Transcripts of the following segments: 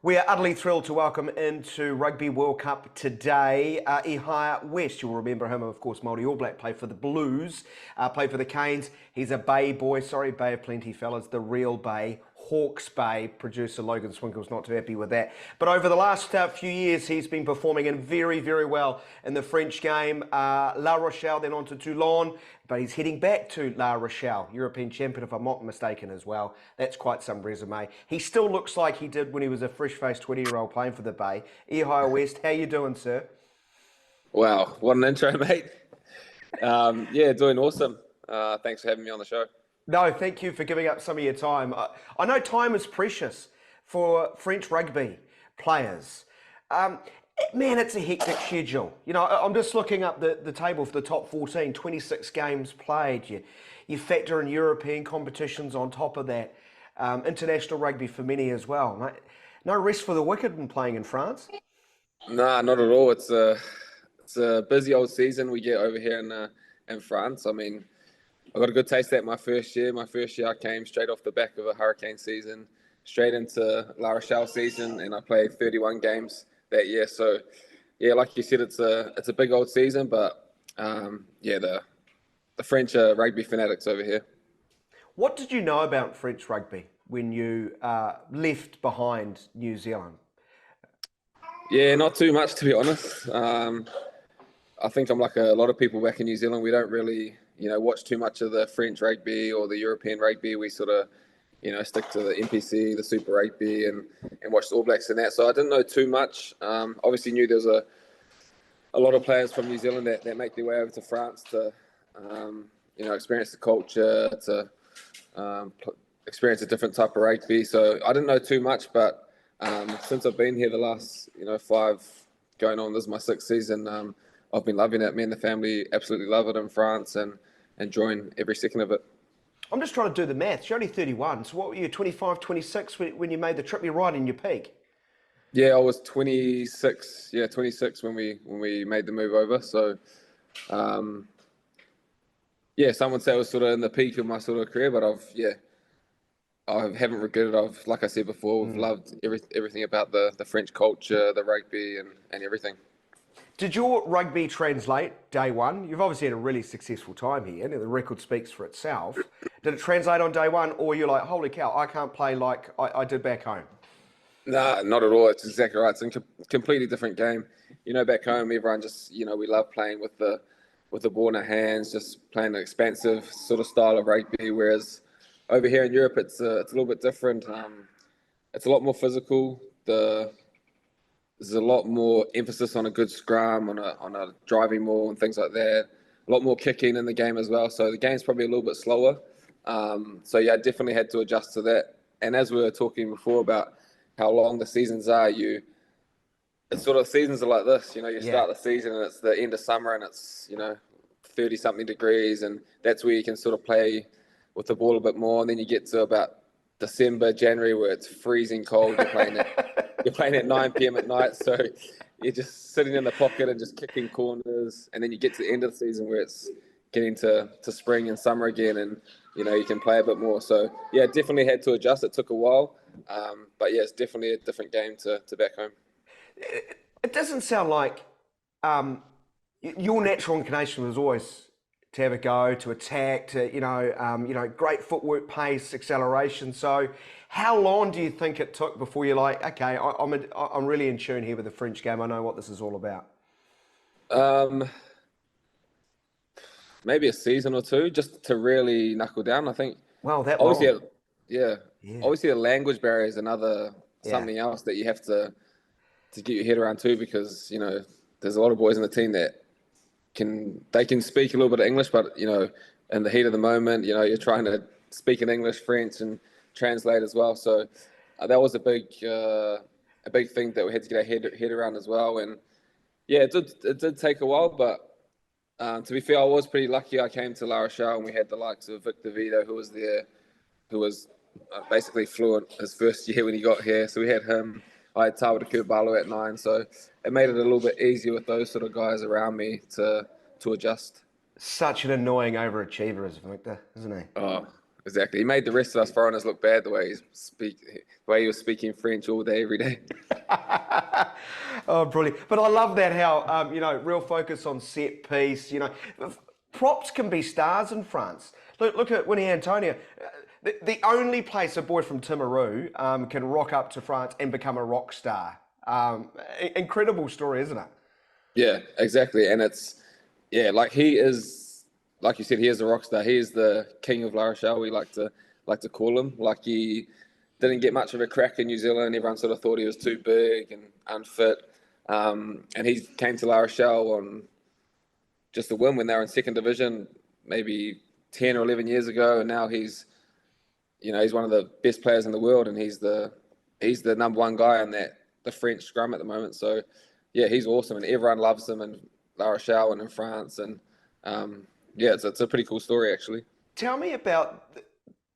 We are utterly thrilled to welcome into Rugby World Cup today Ihaia West. You'll remember him, of course, Maori All Black, played for the Blues, played for the Canes. He's a Bay boy, sorry, Bay of Plenty fellas, the real Bay, Hawke's Bay. Producer Logan Swinkle's not too happy with that. But over the last few years, he's been performing in very, very well in the French game. La Rochelle, then on to Toulon. But he's heading back to La Rochelle, European champion, if I'm not mistaken, as well. That's quite some resume. He still looks like he did when he was a fresh-faced 20-year-old playing for the Bay. Ihaia West, how you doing, sir? Wow, what an intro, mate. Yeah, doing awesome. Thanks for having me on the show. No, thank you for giving up some of your time. I know time is precious for French rugby players. Man, it's a hectic schedule. You know, I'm just looking up the table for the top 14, 26 games played. You factor in European competitions on top of that. International rugby for many as well. No rest for the wicked in playing in France? Nah, not at all. It's a busy old season we get over here in France. I mean, I got a good taste of that my first year. My first year I came straight off the back of a hurricane season, straight into La Rochelle season, and I played 31 games that year. So, yeah, like you said, it's a big old season, but yeah, the French are rugby fanatics over here. What did you know about French rugby when you left behind New Zealand? Yeah, not too much, to be honest. I think I'm like a lot of people back in New Zealand. We don't really, watch too much of the French rugby or the European rugby. We sort of, stick to the NPC, the Super Rugby, and watch the All Blacks and that. So I didn't know too much. Obviously knew there was a lot of players from New Zealand that make their way over to France to, experience the culture, to experience a different type of rugby. So I didn't know too much, but since I've been here the last, 5 going on, this is my 6th season, I've been loving it. Me and the family absolutely love it in France and enjoying every second of it. I'm just trying to do the maths. You're only 31. So what were you, 25, 26 when you made the trip? You're right in your peak. Yeah, I was 26. Yeah, 26 when we made the move over. So, yeah, someone said I was sort of in the peak of my sort of career, but I haven't regretted it. Like I said before, I've loved everything about the French culture, the rugby, and everything. Did your rugby translate day one? You've obviously had a really successful time here, and the record speaks for itself. Did it translate on day one, or you're like, holy cow, I can't play like I did back home? Nah, not at all. It's exactly right. It's a completely different game. Back home, everyone just, we love playing with the ball in our hands, just playing an expansive sort of style of rugby. Whereas over here in Europe, it's a little bit different. It's a lot more physical. There's a lot more emphasis on a good scrum, on a driving maul and things like that. A lot more kicking in the game as well. So the game's probably a little bit slower. So yeah, I definitely had to adjust to that. And as we were talking before about how long the seasons are, it's sort of seasons are like this. You start the season and it's the end of summer and it's 30 something degrees, and that's where you can sort of play with the ball a bit more. And then you get to about December, January, where it's freezing cold. You're playing at 9 p.m. at night, so you're just sitting in the pocket and just kicking corners. And then you get to the end of the season where it's getting to spring and summer again, and you can play a bit more. So yeah, definitely had to adjust. It took a while, but yeah, it's definitely a different game to back home. It doesn't sound like your natural inclination was always to have a go, to attack, to great footwork, pace, acceleration. So, how long do you think it took before you're like, okay, I'm really in tune here with the French game. I know what this is all about. Maybe a season or two, just to really knuckle down. I think. Well, that obviously, long. Yeah. Obviously, the language barrier is another something else that you have to get your head around too, because there's a lot of boys in the team that can speak a little bit of English, but in the heat of the moment, you're trying to speak in English, French, and translate as well. So that was a big thing that we had to get our head around as well. And yeah, it did take a while, but to be fair, I was pretty lucky. I came to La Rochelle and we had the likes of Victor Vito, who was there, who was basically fluent his first year when he got here. So we had him. I had Tawa Kubalo at 9, so it made it a little bit easier with those sort of guys around me to adjust. Such an annoying overachiever as Victor, isn't he? Oh, exactly. He made the rest of us foreigners look bad the way he was speaking French all day, every day. Oh, brilliant. But I love that how, real focus on set piece, props can be stars in France. Look at Uini Atonio. The only place a boy from Timaru can rock up to France and become a rock star. Incredible story, isn't it? Yeah, exactly. And like he is, like you said, he is a rock star. He is the king of La Rochelle, we like to call him. Like, he didn't get much of a crack in New Zealand. Everyone sort of thought he was too big and unfit. And he came to La Rochelle on just a whim when they were in second division, maybe 10 or 11 years ago. And now he's one of the best players in the world, and he's the number one guy in the French scrum at the moment. So yeah, he's awesome, and everyone loves him in La Rochelle and in France. And it's a pretty cool story, actually. Tell me about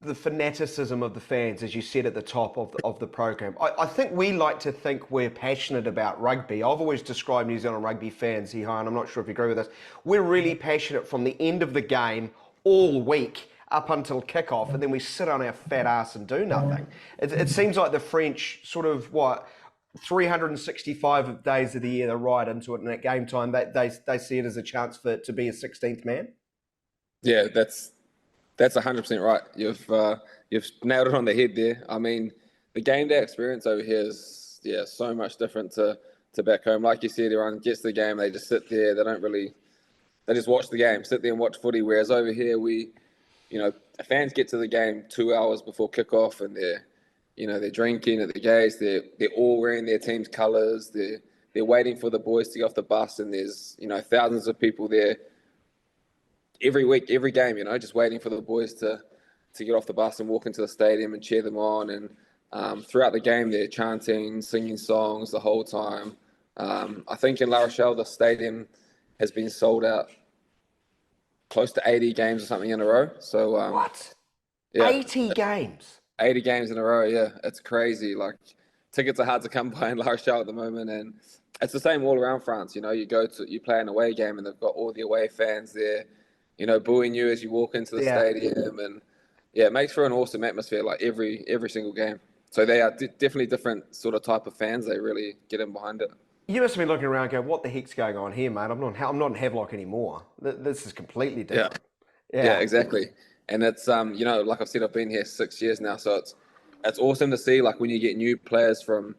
the fanaticism of the fans, as you said at the top of the program. I think we like to think we're passionate about rugby. I've always described New Zealand rugby fans, Ihaia, and I'm not sure if you agree with this. We're really passionate from the end of the game all week up until kickoff, and then we sit on our fat ass and do nothing. It seems like the French sort of, 365 days of the year, they're right into it, and at game time, they see it as a chance for it to be a 16th man. Yeah, that's 100% right. You've nailed it on the head there. I mean, the game day experience over here is so much different to back home. Like you said, everyone gets the game, they just sit there, they just watch the game, sit there and watch footy. Whereas over here, fans get to the game 2 hours before kickoff, and they're drinking at the gates. They're all wearing their team's colours. They're waiting for the boys to get off the bus, and there's thousands of people there every week, every game. Just waiting for the boys to get off the bus and walk into the stadium and cheer them on. And throughout the game, they're chanting, singing songs the whole time. I think in La Rochelle, the stadium has been sold out close to 80 games or something in a row. So what? Yeah, 80 games. 80 games in a row. Yeah, it's crazy. Like, tickets are hard to come by in La Rochelle at the moment, and it's the same all around France. You play an away game, and they've got all the away fans there, booing you as you walk into the stadium, and it makes for an awesome atmosphere. Like every single game. So they are definitely different sort of type of fans. They really get in behind it. You must have been looking around going, what the heck's going on here, mate? I'm not in Havelock anymore. This is completely different. Yeah, exactly. And it's, like I've said, I've been here 6 years now. So it's awesome to see, like, when you get new players from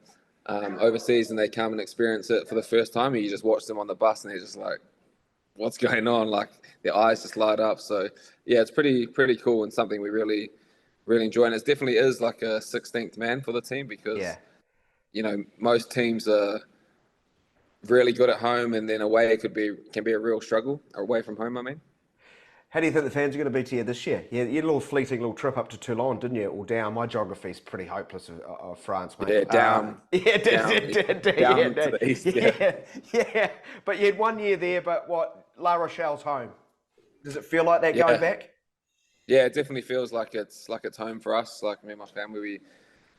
overseas and they come and experience it for the first time, and you just watch them on the bus and they're just like, what's going on? Like, their eyes just light up. So yeah, it's pretty cool, and something we really, really enjoy. And it definitely is like a 16th man for the team, because, most teams are really good at home, and then away can be a real struggle, away from home, I mean. How do you think the fans are going to be to you this year? You had a little fleeting little trip up to Toulon, didn't you? Or down. My geography's pretty hopeless of France, mate. Yeah, down. Down to the east, yeah. But you had 1 year there, but La Rochelle's home. Does it feel like that going back? Yeah, it definitely feels like it's home for us. Like, me and my family,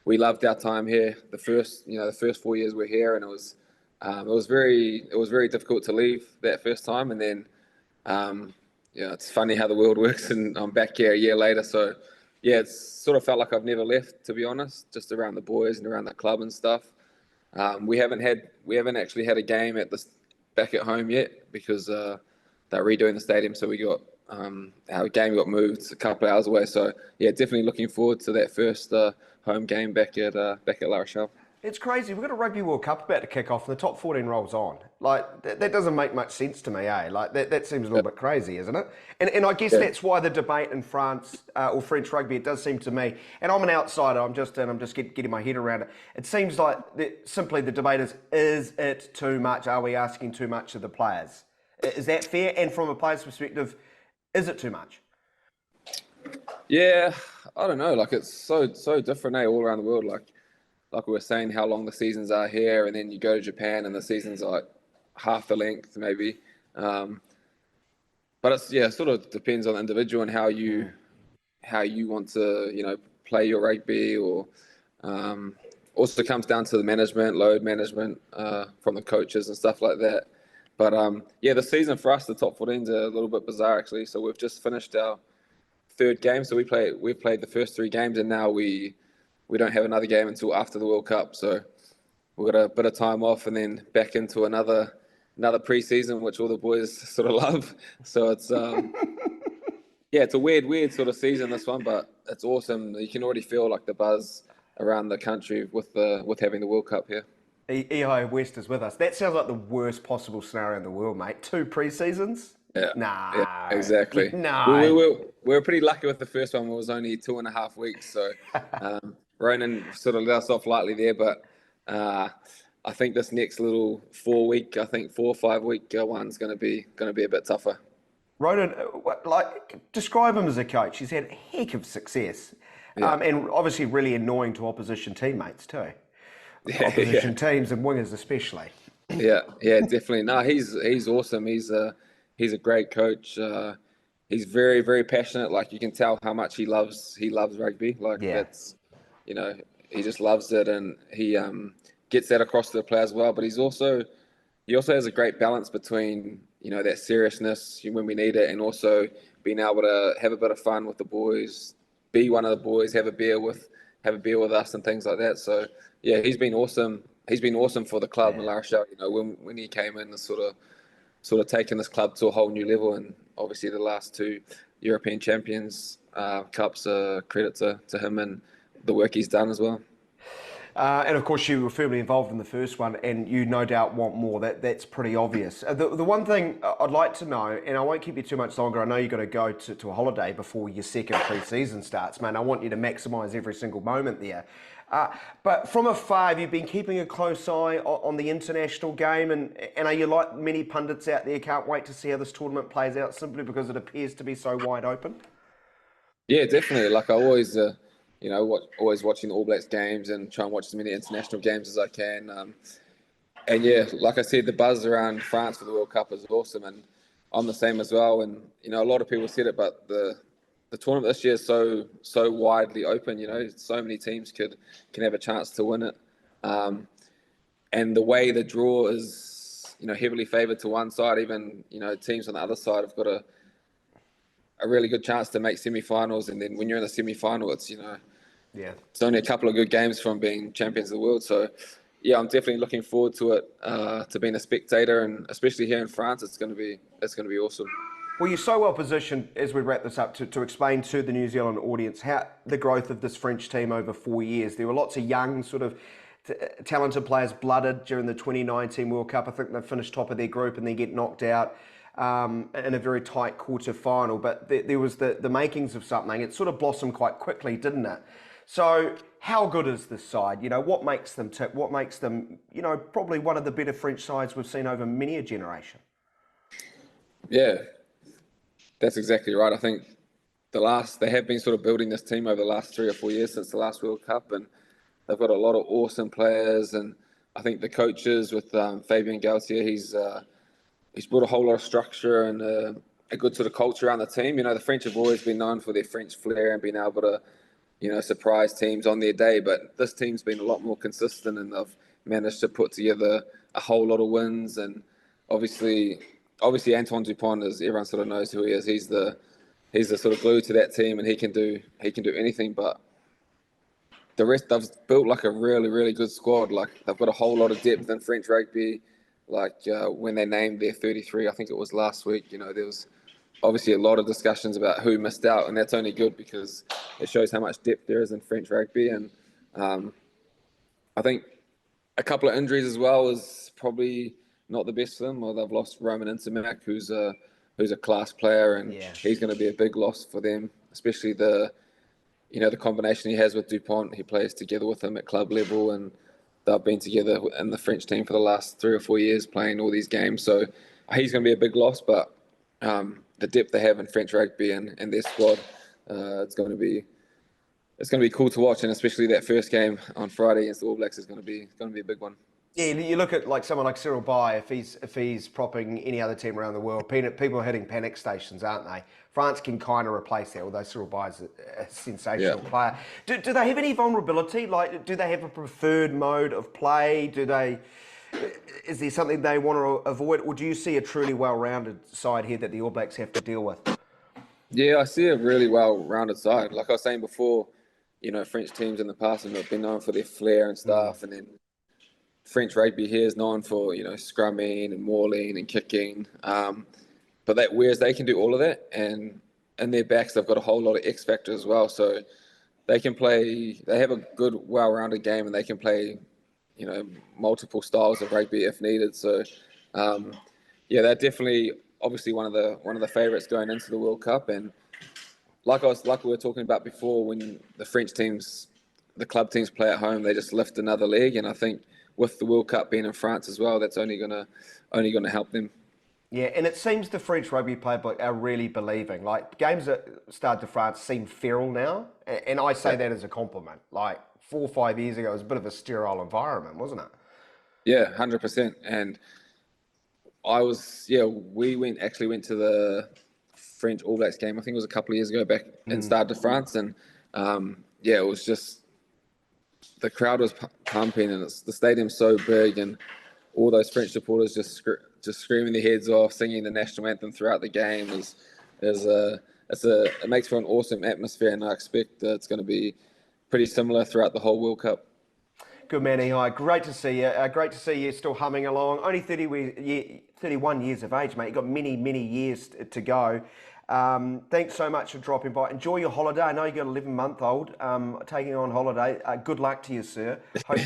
we loved our time here. The first 4 years we're here, and it was very difficult to leave that first time, and then it's funny how the world works, and I'm back here a year later. So yeah, it's sort of felt like I've never left, to be honest, just around the boys and around the club and stuff. We haven't actually had a game back at home yet, because they're redoing the stadium, so we got our game got moved a couple of hours away. So yeah, definitely looking forward to that first home game back at La Rochelle. It's crazy. We've got a Rugby World Cup about to kick off, and the top 14 rolls on. Like, that doesn't make much sense to me, eh? Like, that seems a little bit crazy, isn't it? And I guess that's why the debate in France, or French rugby, it does seem to me, and I'm an outsider, I'm just getting my head around it. It seems like simply the debate is it too much? Are we asking too much of the players? Is that fair? And from a player's perspective, is it too much? Yeah, I don't know. Like, it's so different, all around the world. Like we were saying, how long the seasons are here, and then you go to Japan and the seasons are like half the length, maybe. But it sort of depends on the individual and how you want to, play your rugby, or also comes down to the load management from the coaches and stuff like that. But the season for us, the top 14's a little bit bizarre, actually. So we've just finished our third game. So we've played the first 3 games, and now we don't have another game until after the World Cup. So we've got a bit of time off, and then back into another pre-season, which all the boys sort of love. So it's yeah, it's a weird sort of season, this one, but it's awesome. You can already feel like the buzz around the country with having the World Cup here. Ihaia West is with us. That sounds like the worst possible scenario in the world, mate. 2 pre-seasons? Yeah, Nah. yeah, exactly. No. We were pretty lucky with the first one. It was only 2.5 weeks, so Ronan sort of let us off lightly there. But I think this next little 4 or 5 week one's going to be a bit tougher. Ronan, describe him as a coach. He's had a heck of success, and obviously really annoying to opposition teammates too. Opposition teams and wingers especially. Yeah, definitely. No, he's awesome. He's a great coach. He's very, very passionate. Like, you can tell how much he loves rugby. Like, that's, he just loves it, and he gets that across to the players well. But he also has a great balance between, that seriousness when we need it, and also being able to have a bit of fun with the boys, be one of the boys, have a beer with us and things like that. So yeah, he's been awesome. He's been awesome for the club in La Rochelle. When he came in, and sort of taken this club to a whole new level, and obviously the last 2 European Champions Cups are credit to him and the work he's done as well. And of course, you were firmly involved in the first one, and you no doubt want more. That's pretty obvious. The one thing I'd like to know, and I won't keep you too much longer, I know you've got to go to a holiday before your second pre-season starts, man. I want you to maximise every single moment there. But from afar, you've been keeping a close eye on the international game, and are you like many pundits out there, can't wait to see how this tournament plays out, simply because it appears to be so wide open? Yeah, definitely. Like, I always... always watching the All Blacks games and try and watch as many international games as I can. And yeah, like I said, the buzz around France for the World Cup is awesome, and I'm the same as well. And a lot of people said it, but the tournament this year is so widely open. So many teams can have a chance to win it. And the way the draw is, heavily favoured to one side, even teams on the other side have got a really good chance to make semi-finals. And then when you're in the semi-final, it's it's only a couple of good games from being champions of the world. So yeah, I'm definitely looking forward to it, to being a spectator, and especially here in France, it's going to be awesome. Well, you're so well positioned, as we wrap this up, to explain to the New Zealand audience how the growth of this French team over 4 years. There were lots of young, sort of talented players blooded during the 2019 World Cup. I think they finished top of their group and then get knocked out in a very tight quarter final. But there was the makings of something. It sort of blossomed quite quickly, didn't it? So how good is this side? What makes them tick? What makes them, probably one of the better French sides we've seen over many a generation? Yeah, that's exactly right. I think they have been sort of building this team over the last 3 or 4 years since the last World Cup, and they've got a lot of awesome players. And I think the coaches with Fabien Galtier, he's brought a whole lot of structure and a good sort of culture around the team. The French have always been known for their French flair and being able to, surprise teams on their day. But this team's been a lot more consistent, and they've managed to put together a whole lot of wins. And obviously Antoine Dupont, as everyone sort of knows who he is. He's the sort of glue to that team, and he can do anything. But the rest, they've built like a really, really good squad. Like, they've got a whole lot of depth in French rugby. Like, when they named their 33, I think it was last week, there was obviously a lot of discussions about who missed out, and that's only good because it shows how much depth there is in French rugby. And I think a couple of injuries as well is probably not the best for them. Or they've lost Roman Intermac, who's a class player, and he's going to be a big loss for them, especially the combination he has with Dupont. He plays together with him at club level, and they've been together in the French team for the last 3 or 4 years playing all these games. So he's going to be a big loss, but the depth they have in French rugby and their squad, it's going to be cool to watch, and especially that first game on Friday against the All Blacks is going to be a big one. Yeah, you look at like someone like Cyril Baille, if he's propping any other team around the world, people are hitting panic stations, aren't they? France can kind of replace that, although Cyril Baille's a sensational player. Do they have any vulnerability? Like, do they have a preferred mode of play? Is there something they want to avoid, or do you see a truly well-rounded side here that the All Blacks have to deal with? Yeah, I see a really well-rounded side. Like I was saying before, French teams in the past have been known for their flair and stuff, and then French rugby here is known for scrumming and mauling and kicking. But whereas they can do all of that, and in their backs they've got a whole lot of X factor as well. So they can play. They have a good, well-rounded game, and they can play, multiple styles of rugby if needed. So, they're definitely obviously one of the favourites going into the World Cup. And like we were talking about before, when the French teams, the club teams play at home, they just lift another leg. And I think with the World Cup being in France as well, that's only gonna help them. Yeah, and it seems the French rugby playbook are really believing. Like, games at Stade de France seem feral now, and I say that as a compliment. Like, 4 or 5 years ago, it was a bit of a sterile environment, wasn't it? Yeah, 100%. And we went to the French All Blacks game. I think it was a couple of years ago back in Stade de France, and it was just the crowd was pumping, and the stadium's so big, and all those French supporters just screaming their heads off, singing the national anthem throughout the game. It makes for an awesome atmosphere, and I expect that it's going to be pretty similar throughout the whole World Cup. Good man, Ihaia. Great to see you. Great to see you still humming along. Only 31 years of age, mate. You've got many, many years to go. Thanks so much for dropping by. Enjoy your holiday. I know you've got an 11-month-old taking on holiday. Good luck to you, sir. Hope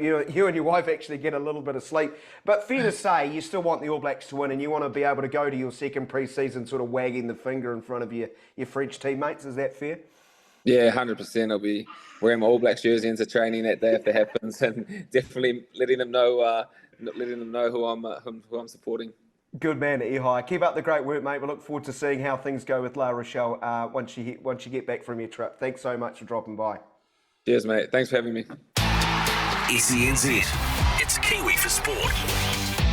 you and your wife actually get a little bit of sleep. But fair to say, you still want the All Blacks to win, and you want to be able to go to your second pre-season sort of wagging the finger in front of your French teammates. Is that fair? Yeah, 100%. I'll be wearing my All Blacks jersey into training that day if it happens, and definitely letting them know who I'm supporting. Good man, Ihaia. Keep up the great work, mate. We look forward to seeing how things go with La Rochelle once you get back from your trip. Thanks so much for dropping by. Cheers, mate. Thanks for having me. SENZ. It's Kiwi for Sport.